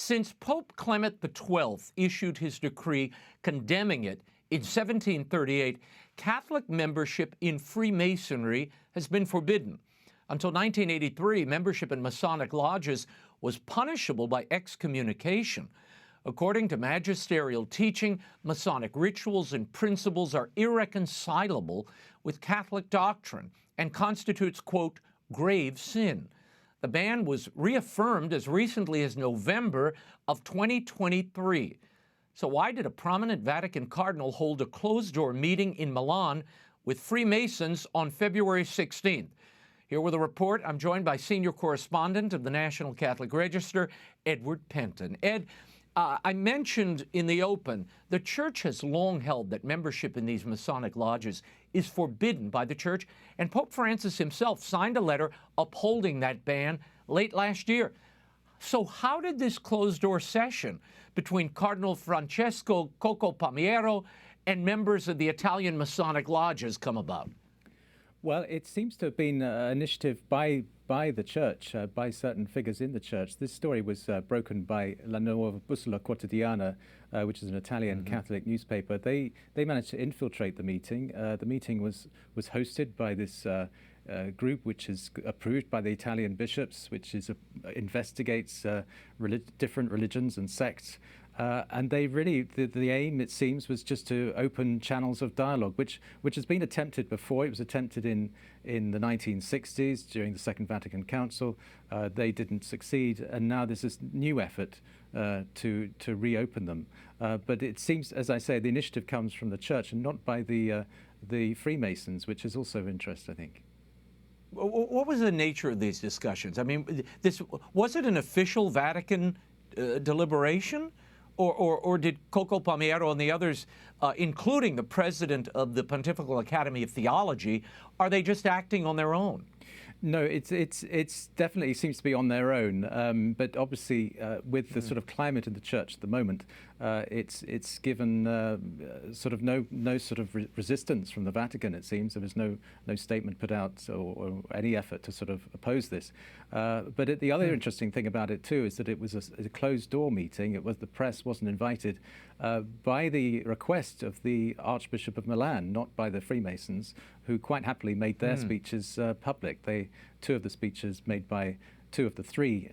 Since Pope Clement XII issued his decree condemning it in 1738, Catholic membership in Freemasonry has been forbidden. Until 1983, membership in Masonic lodges was punishable by excommunication. According to magisterial teaching, Masonic rituals and principles are irreconcilable with Catholic doctrine and constitutes, quote, grave sin. The ban was reaffirmed as recently as November of 2023. So why did a prominent Vatican cardinal hold a closed-door meeting in Milan with Freemasons on February 16th? Here with a report, I'm joined by senior correspondent of the National Catholic Register, Edward Pentin. Ed, I mentioned in the open, the Church has long held that membership in these Masonic lodges is forbidden by the Church, and Pope Francis himself signed a letter upholding that ban late last year. So how did this closed-door session between Cardinal Franchesco Pamier and members of the Italian Masonic lodges come about? Well, it seems to have been an initiative by the Church, by certain figures in the Church. This story was broken by La Nuova Bussola Quotidiana, which is an Italian Catholic newspaper. They managed to infiltrate the meeting. The meeting was hosted by this group, which is approved by the Italian bishops, which is investigates different religions and sects. And they really, the aim, it seems, was just to open channels of dialogue, which has been attempted before. It was attempted in the 1960s during the Second Vatican Council. They didn't succeed, and now there's this new effort to reopen them. But it seems, as I say, the initiative comes from the Church and not by the Freemasons, which is also of interest, I think. What was the nature of these discussions? I mean, was it an official Vatican deliberation? Or did Coco Pamier and the others, including the president of the Pontifical Academy of Theology, are they just acting on their own? No, it's definitely seems to be on their own. But obviously, with the sort of climate in the Church at the moment, it's given sort of no sort of resistance from the Vatican. It seems there was no statement put out or any effort to sort of oppose this. But the other interesting thing about it too is that it was a closed-door meeting. It was the press wasn't invited by the request of the Archbishop of Milan, not by the Freemasons, who quite happily made their speeches public. Two of the speeches made by two of the three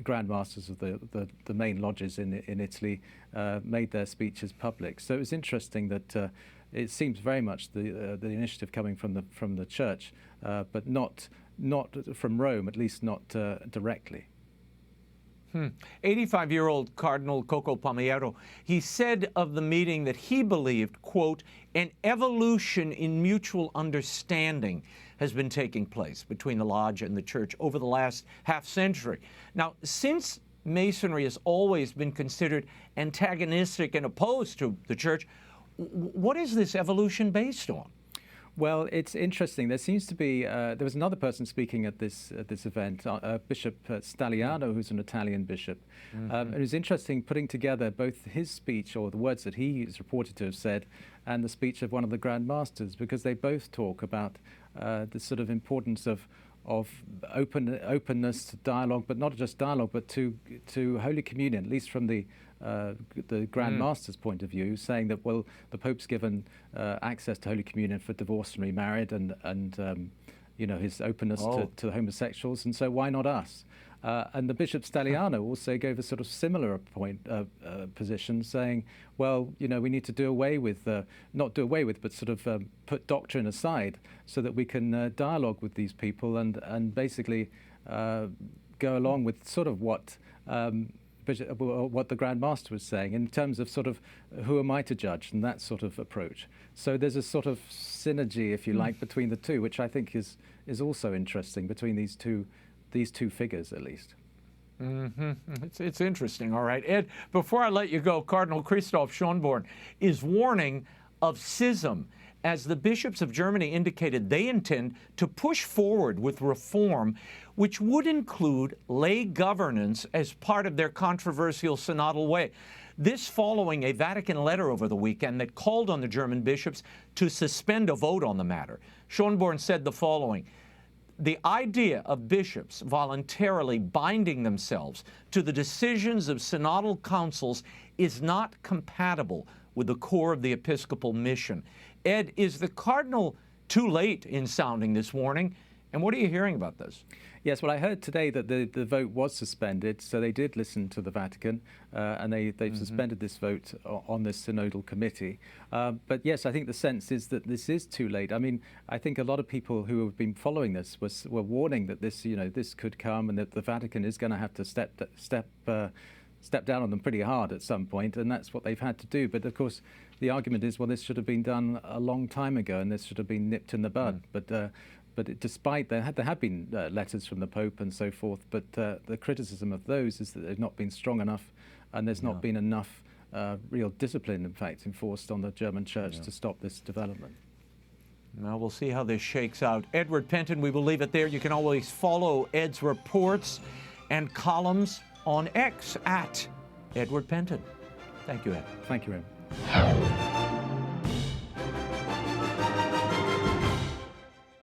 Grand Masters of the main lodges in Italy made their speeches public. So it was interesting that it seems very much the initiative coming from the Church, but not from Rome, at least not directly. 85-year-old Cardinal Coco Pamier, he said of the meeting that he believed, quote, an evolution in mutual understanding has been taking place between the lodge and the Church over the last half-century. Now, since Masonry has always been considered antagonistic and opposed to the Church, what is this evolution based on? Well, it's interesting. There seems to be, there was another person speaking at this event, Bishop Stagliano, who's an Italian bishop. It was interesting putting together both his speech, or the words that he is reported to have said, and the speech of one of the Grand Masters, because they both talk about the sort of importance of openness to dialogue, but not just dialogue, but to Holy Communion, at least from the Grand Master's point of view, saying that, well, the Pope's given access to Holy Communion for divorced and remarried, and you know, his openness to homosexuals, and so why not us? And the Bishop Stagliano also gave a sort of similar position, saying, well, you know, we need to do away with, not do away with, but sort of put doctrine aside so that we can dialogue with these people and basically go along with sort of what the Grand Master was saying in terms of sort of who am I to judge and that sort of approach. So there's a sort of synergy, if you like, between the two, which I think is also interesting between these two figures, at least. It's interesting. All right, Ed, before I let you go, Cardinal Christoph Schonborn is warning of schism, as the bishops of Germany indicated they intend to push forward with reform which would include lay governance as part of their controversial synodal way. This following a Vatican letter over the weekend that called on the German bishops to suspend a vote on the matter. Schonborn said the following: the idea of bishops voluntarily binding themselves to the decisions of synodal councils is not compatible with the core of the episcopal mission. Ed, is the cardinal too late in sounding this warning? And what are you hearing about this? Yes, well, I heard today that the vote was suspended, so they did listen to the Vatican, and they've suspended this vote on this synodal committee. But yes, I think the sense is that this is too late. I mean, I think a lot of people who have been following this were warning that this, this could come, and that the Vatican is going to have to step down on them pretty hard at some point, and that's what they've had to do. But of course, the argument is, well, this should have been done a long time ago, and this should have been nipped in the bud. But despite there have been letters from the Pope and so forth, but the criticism of those is that they've not been strong enough, and there's not been enough real discipline, in fact, enforced on the German Church to stop this development. Now we'll see how this shakes out. Edward Pentin, we will leave it there. You can always follow Ed's reports and columns on X at Edward Pentin. Thank you, Ed. Thank you, Raymond.